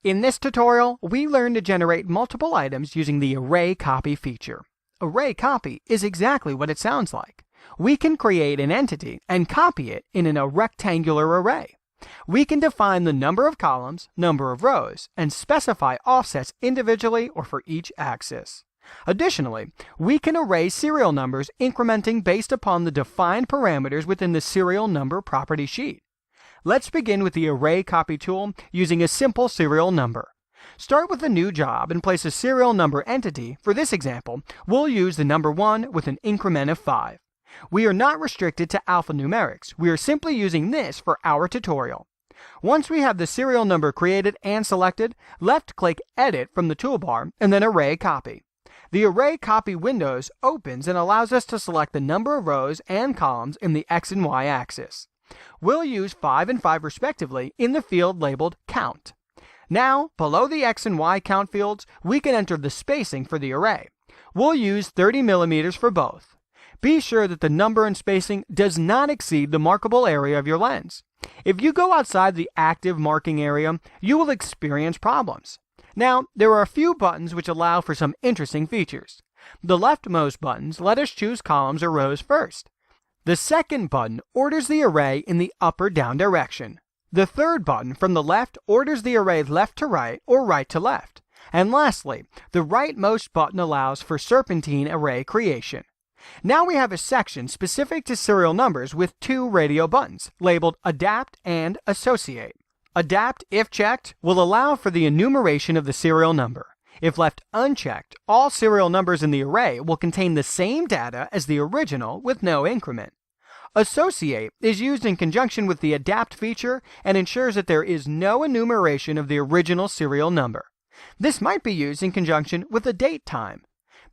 In this tutorial, we learn to generate multiple items using the array copy feature. Array copy is exactly what it sounds like. We can create an entity and copy it in a rectangular array. We can define the number of columns, number of rows, and specify offsets individually or for each axis. Additionally, we can array serial numbers incrementing based upon the defined parameters within the serial number property sheet. Let's begin with the array copy tool using a simple serial number. Start with a new job and place a serial number entity. For this example, we'll use the number 1 with an increment of 5. We are not restricted to alphanumerics. We are simply using this for our tutorial. Once we have the serial number created and selected, left-click Edit from the toolbar and then Array Copy. The Array Copy window opens and allows us to select the number of rows and columns in the X and Y axis. We'll use 5 and 5 respectively in the field labeled Count. Now, below the X and Y count fields, we can enter the spacing for the array. We'll use 30 millimeters for both. Be sure that the number and spacing does not exceed the markable area of your lens. If you go outside the active marking area, you will experience problems. Now, there are a few buttons which allow for some interesting features. The leftmost buttons let us choose columns or rows first. The second button orders the array in the up or down direction. The third button from the left orders the array left to right or right to left. And lastly, the rightmost button allows for serpentine array creation. Now we have a section specific to serial numbers with 2 radio buttons, labeled Adapt and Associate. Adapt, if checked, will allow for the enumeration of the serial number. If left unchecked, all serial numbers in the array will contain the same data as the original with no increment. Associate is used in conjunction with the Adapt feature and ensures that there is no enumeration of the original serial number. This might be used in conjunction with the date time.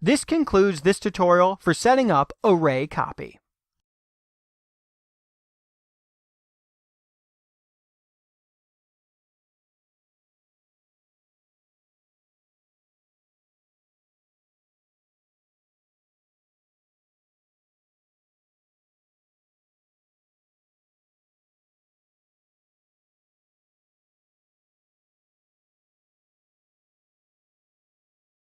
This concludes this tutorial for setting up array copy.